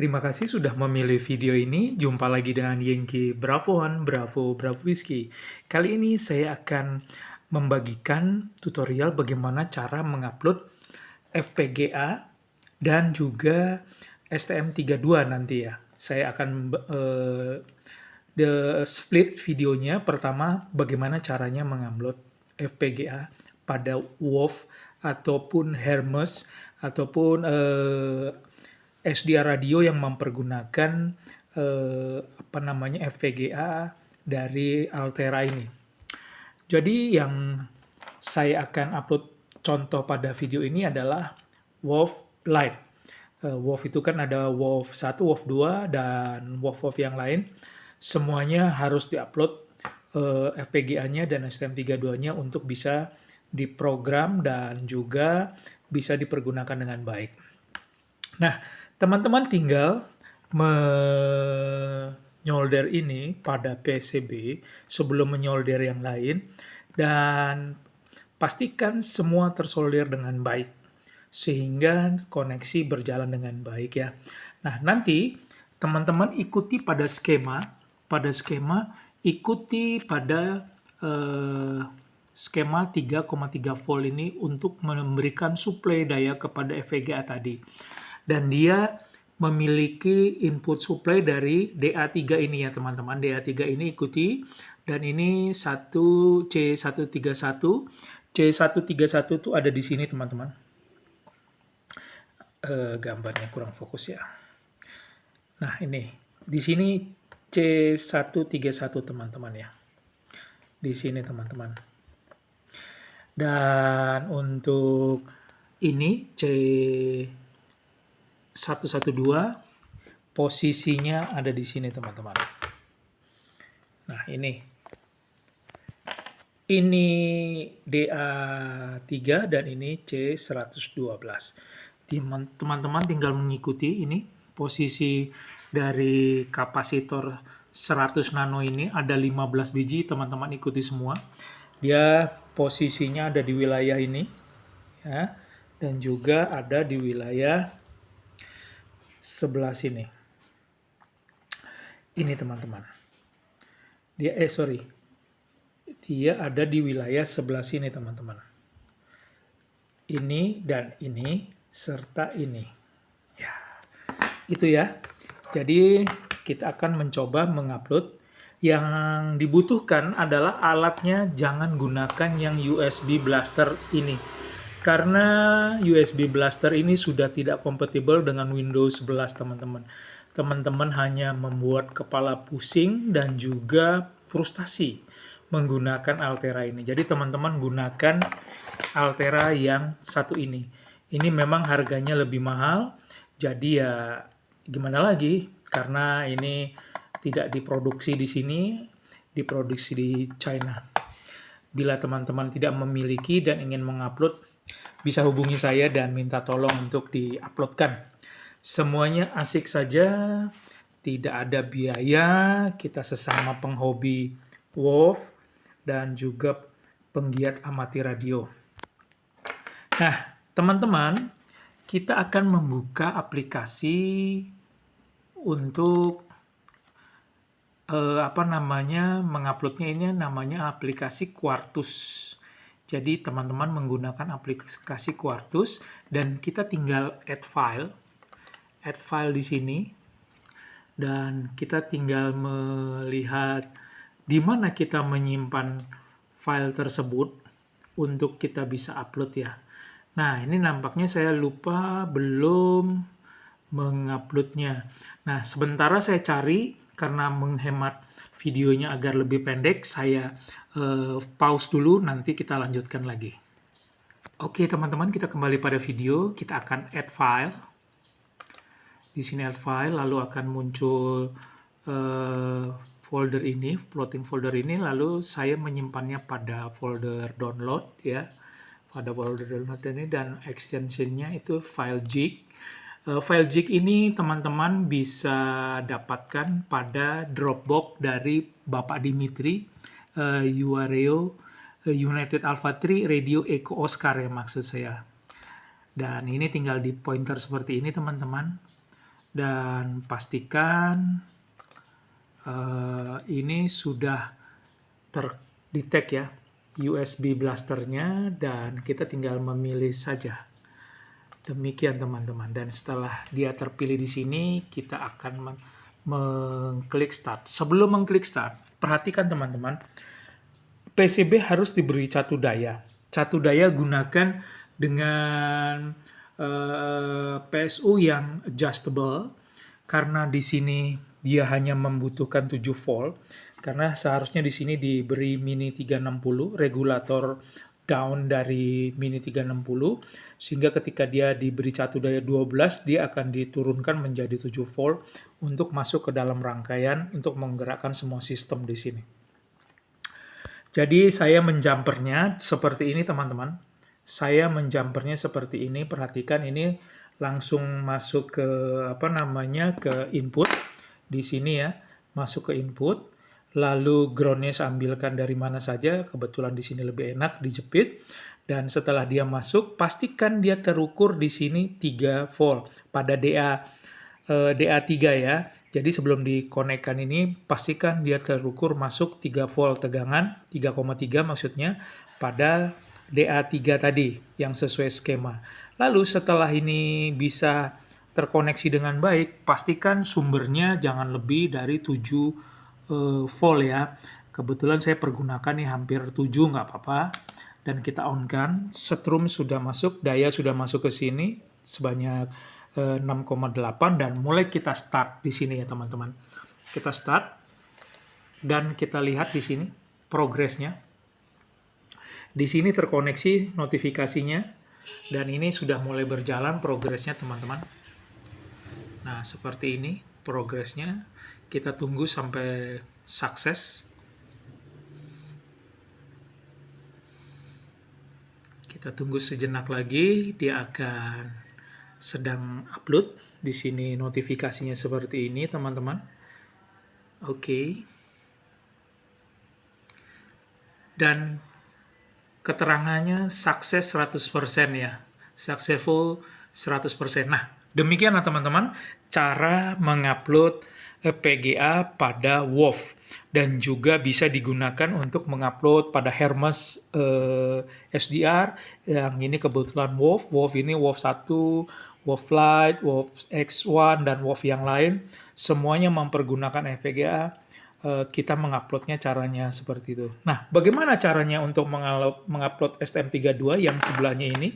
Terima kasih sudah memilih video ini. Jumpa lagi dengan Yengki Bravo One, Bravo, Bravo Whiskey. Kali ini saya akan membagikan tutorial bagaimana cara mengupload FPGA dan juga STM32 nanti ya. Saya akan split videonya. Pertama, bagaimana caranya mengupload FPGA pada WOV ataupun Hermes ataupun SDR radio yang mempergunakan apa namanya FPGA dari Altera ini. Jadi yang saya akan upload contoh pada video ini adalah WOV Lite. WOV itu kan ada WOV 1, WOV 2, dan WOV yang lain. Semuanya harus diupload FPGA-nya dan STM32-nya untuk bisa diprogram dan juga bisa dipergunakan dengan baik. Nah, teman-teman tinggal menyolder ini pada PCB sebelum menyolder yang lain dan pastikan semua tersolder dengan baik sehingga koneksi berjalan dengan baik ya. Nah, nanti teman-teman ikuti pada skema ikuti pada skema 3,3 volt ini untuk memberikan suplai daya kepada FPGA tadi. Dan dia memiliki input supply dari DA3 ini ya teman-teman. DA3 ini ikuti, dan ini C131. C131 itu ada di sini teman-teman. Gambarnya kurang fokus ya. Nah ini, di sini C131 teman-teman ya. Di sini teman-teman. Dan untuk ini C112 posisinya ada di sini teman-teman. Nah ini DA3 dan ini C112. Teman-teman tinggal mengikuti ini posisi dari kapasitor 100 nano ini ada 15 biji, teman-teman ikuti semua. Dia posisinya ada di wilayah ini ya, dan juga ada di wilayah sebelah sini. Ini teman-teman. Dia ada di wilayah sebelah sini teman-teman. Ini dan ini serta ini. Ya. Itu ya. Jadi kita akan mencoba mengupload. Yang dibutuhkan adalah alatnya, jangan gunakan yang USB blaster ini. Karena USB blaster ini sudah tidak kompatibel dengan Windows 11 teman-teman. Teman-teman hanya membuat kepala pusing dan juga frustasi menggunakan Altera ini. Jadi teman-teman gunakan Altera yang satu ini. Ini memang harganya lebih mahal, jadi ya gimana lagi, karena ini tidak diproduksi di sini, diproduksi di China. Bila teman-teman tidak memiliki dan ingin mengupload, bisa hubungi saya dan minta tolong untuk diuploadkan. Semuanya asik saja, tidak ada biaya, kita sesama penghobi WOV dan juga penggiat amati radio. Nah, teman-teman, kita akan membuka aplikasi untuk menguploadnya. Ini namanya aplikasi Quartus. Jadi teman-teman menggunakan aplikasi Quartus dan kita tinggal add file di sini, dan kita tinggal melihat di mana kita menyimpan file tersebut untuk kita bisa upload ya. Nah, ini nampaknya saya lupa belum menguploadnya. Nah, sementara saya cari, karena menghemat videonya agar lebih pendek, saya pause dulu, nanti kita lanjutkan lagi. Oke teman-teman, kita kembali pada video, kita akan add file. Di sini add file, lalu akan muncul folder ini, floating folder ini, lalu saya menyimpannya pada folder download ya. Pada folder download ini, dan extensionnya itu file zip. File zip ini teman-teman bisa dapatkan pada Dropbox dari Bapak Dimitri, UREO United Alpha 3 Radio Echo Oscar ya maksud saya. Dan ini tinggal di pointer seperti ini teman-teman. dan pastikan ini sudah terdetek ya USB blasternya, dan kita tinggal memilih saja. Demikian teman-teman, dan setelah dia terpilih di sini, kita akan mengklik start. Sebelum mengklik start, perhatikan teman-teman, PCB harus diberi catu daya. Catu daya gunakan dengan PSU yang adjustable, karena di sini dia hanya membutuhkan 7 volt, karena seharusnya di sini diberi Mini 360 regulator down dari Mini 360, sehingga ketika dia diberi catu daya 12, dia akan diturunkan menjadi 7 volt untuk masuk ke dalam rangkaian untuk menggerakkan semua sistem di sini. Jadi saya menjumpernya seperti ini teman-teman. Saya menjumpernya seperti ini. Perhatikan, ini langsung masuk ke ke input di sini ya, masuk ke input. Lalu groundnya saya ambilkan dari mana saja. Kebetulan di sini lebih enak dijepit. Dan setelah dia masuk, pastikan dia terukur di sini 3 volt pada DA3 ya. Jadi sebelum dikonekkan ini, pastikan dia terukur masuk 3 volt tegangan, 3,3 maksudnya, pada DA3 tadi yang sesuai skema. Lalu setelah ini bisa terkoneksi dengan baik, pastikan sumbernya jangan lebih dari 7 volt ya. Kebetulan saya pergunakan nih hampir 7, nggak apa-apa. Dan kita on-kan, setrum sudah masuk, daya sudah masuk ke sini sebanyak 6,8, dan mulai kita start di sini ya teman-teman. Kita start dan kita lihat di sini progresnya. Di sini terkoneksi notifikasinya, dan ini sudah mulai berjalan progresnya teman-teman. Nah, seperti ini progresnya. Kita tunggu sampai sukses. Kita tunggu sejenak lagi, dia akan sedang upload. Di sini notifikasinya seperti ini teman-teman. Oke. Dan keterangannya sukses 100% ya. Successful 100%. Nah, demikianlah teman-teman cara mengupload FPGA pada WOV, dan juga bisa digunakan untuk mengupload pada Hermes SDR. Yang ini kebetulan WOV ini WOV 1, WOV Lite, WOV X1, dan WOV yang lain. Semuanya mempergunakan FPGA. Kita menguploadnya caranya seperti itu. Nah, bagaimana caranya untuk mengupload STM32 yang sebelahnya ini,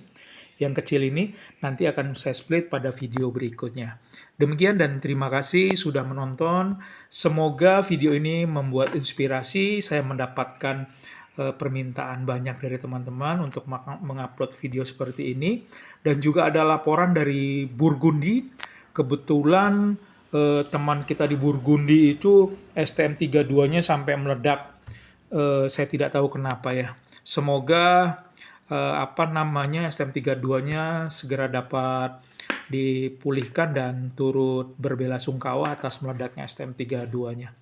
yang kecil ini, nanti akan saya split pada video berikutnya. Demikian, dan terima kasih sudah menonton. Semoga video ini membuat inspirasi. Saya mendapatkan permintaan banyak dari teman-teman untuk mengupload video seperti ini. Dan juga ada laporan dari Burgundy. Kebetulan teman kita di Burgundy itu STM32-nya sampai meledak. Saya tidak tahu kenapa ya. Semoga STM32-nya segera dapat dipulihkan dan turut berbelasungkawa atas meledaknya STM32-nya.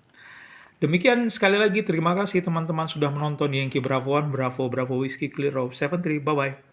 Demikian, sekali lagi terima kasih teman-teman sudah menonton Yankee Bravo 1, Bravo Whiskey Clear of 73. Bye-bye.